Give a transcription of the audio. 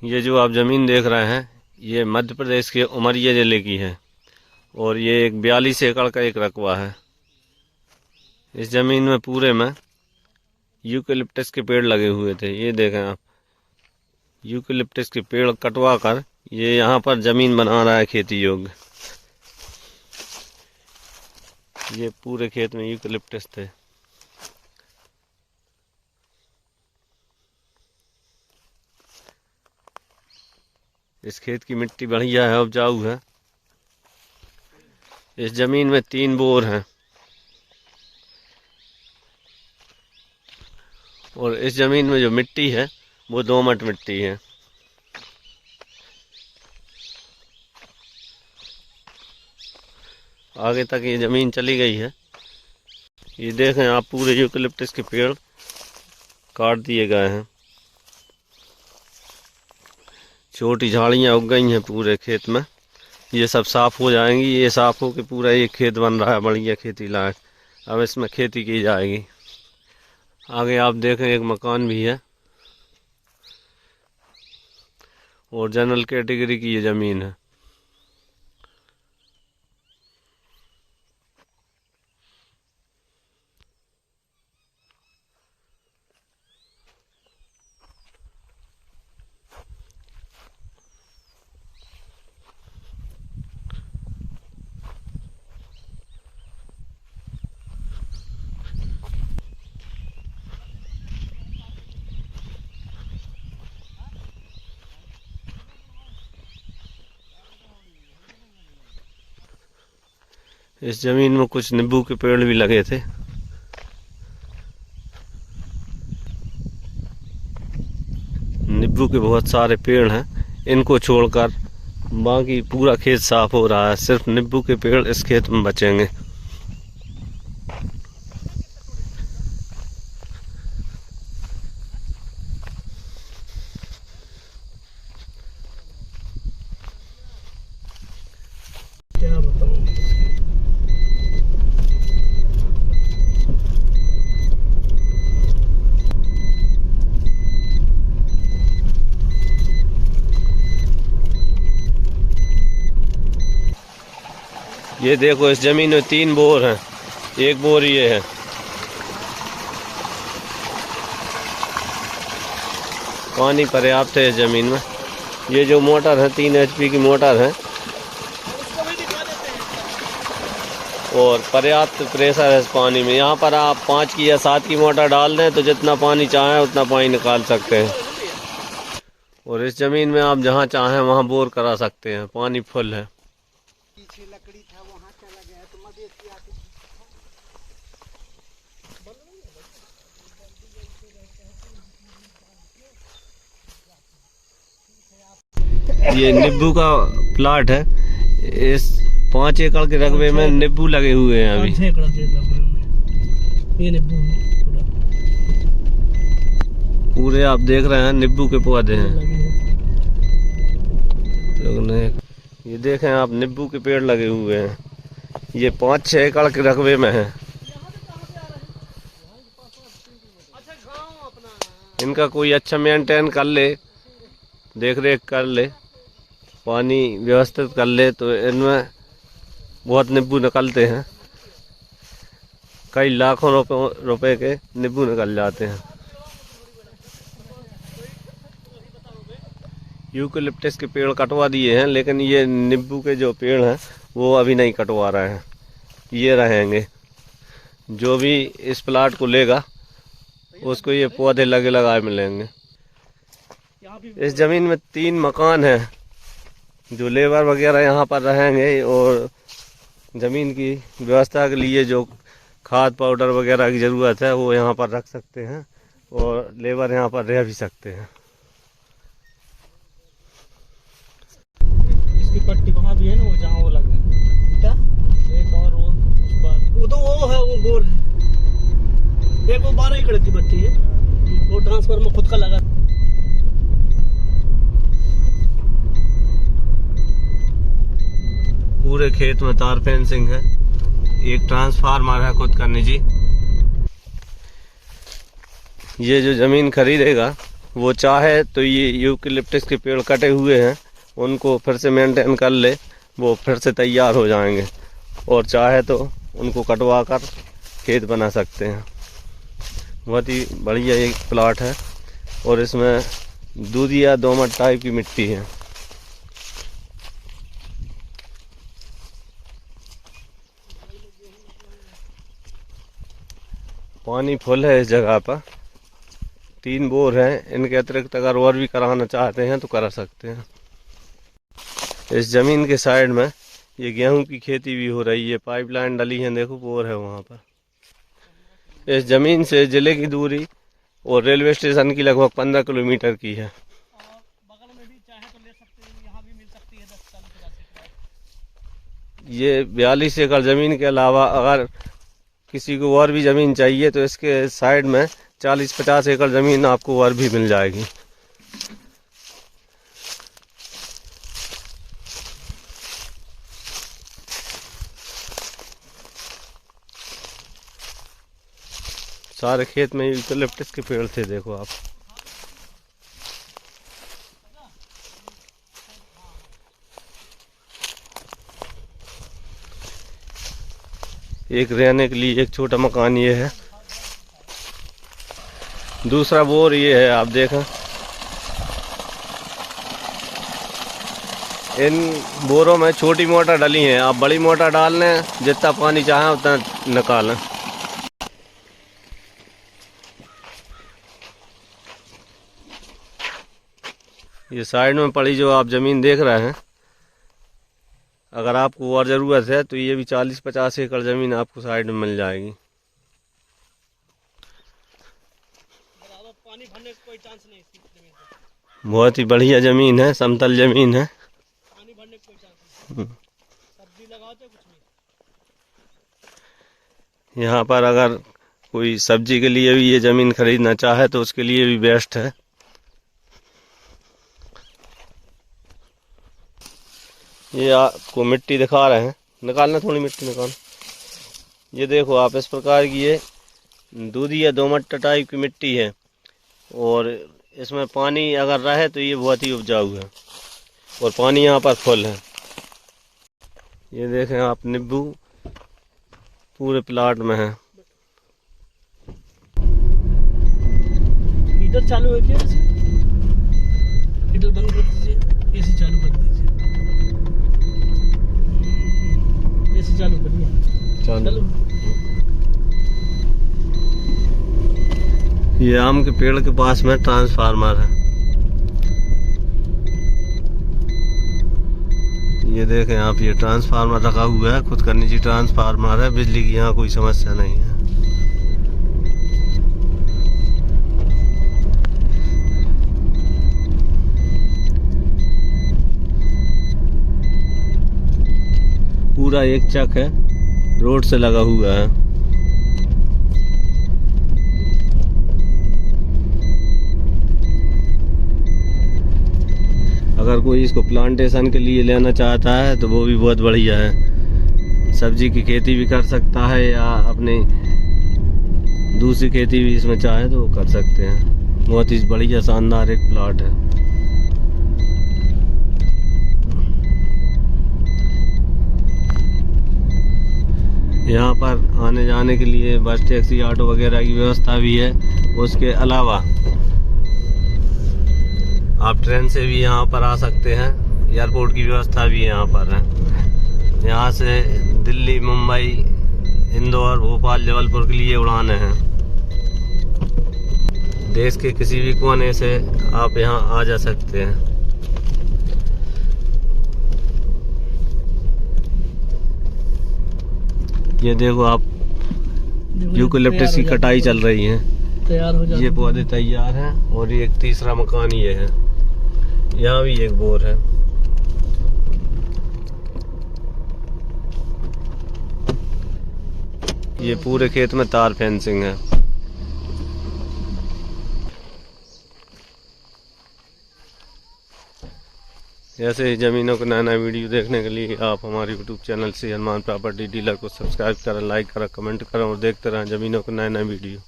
ये जो आप ज़मीन देख रहे हैं ये मध्य प्रदेश के उमरिया ज़िले की है और ये एक 42 एकड़ का एक रकबा है। इस ज़मीन में पूरे में यूकेलिप्टस के पेड़ लगे हुए थे। ये देखें आप, यूकेलिप्टस के पेड़ कटवा कर ये यहाँ पर ज़मीन बना रहा है खेती योग्य। ये पूरे खेत में यूकेलिप्टस थे। इस खेत की मिट्टी बढ़िया है, उपजाऊ है। इस ज़मीन में 3 बोर हैं और इस ज़मीन में जो मिट्टी है वो दोमट मिट्टी है। आगे तक ये ज़मीन चली गई है। ये देखें आप, पूरे यूकेलिप्टस के पेड़ काट दिए गए हैं। छोटी झाड़ियाँ उग गई हैं पूरे खेत में। ये सब साफ़ हो जाएंगी। ये साफ़ हो के पूरा ये खेत बन रहा है बढ़िया खेती लायक। अब इसमें खेती की जाएगी। आगे आप देखें एक मकान भी है और जनरल कैटेगरी की ये ज़मीन है। इस ज़मीन में कुछ नींबू के पेड़ भी लगे थे। नींबू के बहुत सारे पेड़ हैं। इनको छोड़कर बाकी पूरा खेत साफ हो रहा है। सिर्फ नींबू के पेड़ इस खेत में बचेंगे। क्या बताऊं। ये देखो, इस ज़मीन में 3 बोर हैं। एक बोर ये है। पानी पर्याप्त है इस ज़मीन में। ये जो मोटर है 3 HP की मोटर है और पर्याप्त प्रेशर है इस पानी में। यहाँ पर आप 5 की या 7 की मोटर डाल दें तो जितना पानी चाहें उतना पानी निकाल सकते हैं। और इस ज़मीन में आप जहाँ चाहें वहाँ बोर करा सकते हैं। पानी फुल है। पीछे लकड़ी था, वहाँ चला गया तो मवेशी आके ये नींबू का प्लाट है। इस 5 एकड़ के रकबे में नींबू लगे हुए हैं अभी। 5 एकड़ के रकबे में ये नींबू है पूरे आप देख रहे हैं नींबू के पौधे हैं। ये देखें आप, नींबू के पेड़ लगे हुए हैं। ये 5-6 एकड़ के रकबे में है। इनका कोई अच्छा मेंटेन कर ले, देख रेख कर ले, पानी व्यवस्थित कर ले तो इनमें बहुत नींबू निकलते हैं। कई लाखों रुपए के नींबू निकल जाते हैं। यूकेलिप्टस के पेड़ कटवा दिए हैं लेकिन ये नींबू के जो पेड़ हैं वो अभी नहीं कटवा रहे हैं। ये रहेंगे। जो भी इस प्लाट को लेगा उसको ये पौधे लगे लगाए मिलेंगे। इस ज़मीन में 3 मकान हैं। जो लेबर वगैरह यहाँ पर रहेंगे और ज़मीन की व्यवस्था के लिए जो खाद पाउडर वगैरह की ज़रूरत है वो यहाँ पर रख सकते हैं और लेबर यहाँ पर रह भी सकते हैं। इसकी पट्टी वहाँ भी है ना, वो जहाँ वो लगे क्या एक और वो उस बार वो तो वो है, वो बोर है। एक वो 12 एकड़ की पट्टी है, वो ट्रांसफर में खुद का लगा। पूरे खेत में तार फेंसिंग है। एक ट्रांसफार्मर है खुद का निजी। ये जो ज़मीन खरीदेगा वो चाहे तो ये यूकेलिप्टस के पेड़ कटे हुए हैं उनको फिर से मेंटेन कर ले, वो फिर से तैयार हो जाएंगे, और चाहे तो उनको कटवा कर खेत बना सकते हैं। बहुत ही बढ़िया एक प्लाट है और इसमें दूधिया दोमट टाइप की मिट्टी है। पानी फुल है इस जगह पर, 3 बोर हैं। इनके अतिरिक्त अगर और भी कराना चाहते हैं तो करा सकते हैं। इस जमीन के साइड में ये गेहूं की खेती भी हो रही है, पाइपलाइन डली है, देखो बोर है वहाँ पर। इस जमीन से जिले की दूरी और रेलवे स्टेशन की लगभग 15 किलोमीटर की है। बगल में भी चाहे तो ले सकते हैं, यहाँ भी मिल सकती है 10-40 ये 42 एकड़ ज़मीन के अलावा अगर किसी को और भी ज़मीन चाहिए तो इसके साइड में 40-50 एकड़ ज़मीन आपको और भी मिल जाएगी। सारे खेत में यूकेलिप्टस के पेड़ थे, देखो आप। एक रहने के लिए एक छोटा मकान ये है, दूसरा बोर ये है, आप देखें। इन बोरों में छोटी मोटर डली है, आप बड़ी मोटर डाल लें, जितना पानी चाहें उतना निकालें। ये साइड में पड़ी जो आप ज़मीन देख रहे हैं, अगर आपको और ज़रूरत है तो ये भी 40-50 एकड़ ज़मीन आपको साइड में मिल जाएगी। पानी भरने का कोई चांस नहीं इसकी जमीन में। बहुत ही बढ़िया ज़मीन है, समतल ज़मीन है, पानी भरने का कोई चांस नहीं। सब्जी लगाते कुछ नहीं। यहाँ पर अगर कोई सब्जी के लिए भी ये ज़मीन खरीदना चाहे तो उसके लिए भी बेस्ट है। ये आपको मिट्टी दिखा रहे हैं, निकालना, थोड़ी मिट्टी निकाल। ये देखो आप, इस प्रकार की ये दूधिया दोमट टाइप की मिट्टी है और इसमें पानी अगर रहे तो ये बहुत ही उपजाऊ है और पानी यहाँ पर फुल है। ये देखें आप, नींबू पूरे प्लाट में है। हीटर चालू है क्या? हीटर बंद कर दीजिए, एसी चालू कर दीजिए। एसी चालू करिए, चालू। ये आम के पेड़ के पास में ट्रांसफार्मर है। ये देखें आप, ये ट्रांसफार्मर रखा हुआ है, खुद का निजी ट्रांसफार्मर है, बिजली की यहाँ कोई समस्या नहीं है। पूरा एक चक है, रोड से लगा हुआ है। अगर कोई इसको प्लांटेशन के लिए लेना चाहता है तो वो भी बहुत बढ़िया है। सब्जी की खेती भी कर सकता है या अपनी दूसरी खेती भी इसमें चाहे तो वो कर सकते हैं। बहुत ही बढ़िया शानदार एक प्लॉट है। यहाँ पर आने जाने के लिए बस, टैक्सी, ऑटो वगैरह की व्यवस्था भी है। उसके अलावा आप ट्रेन से भी यहाँ पर आ सकते हैं, एयरपोर्ट की व्यवस्था भी यहाँ पर है। यहाँ से दिल्ली, मुंबई, इंदौर, भोपाल, जबलपुर के लिए उड़ानें हैं। देश के किसी भी कोने से आप यहाँ आ जा सकते हैं। ये देखो आप, यूकेलिप्टस की कटाई चल रही है, तैयार हो जाए। ये पौधे तैयार हैं और ये एक तीसरा मकान ये है। यहाँ भी एक बोर है। ये पूरे खेत में तार फेंसिंग है। ऐसे ही ज़मीनों को नया नया वीडियो देखने के लिए आप हमारे यूट्यूब चैनल से हनुमान प्रॉपर्टी डीलर को सब्सक्राइब करें, लाइक करें, कमेंट करें और देखते रहें ज़मीनों को नया नया वीडियो।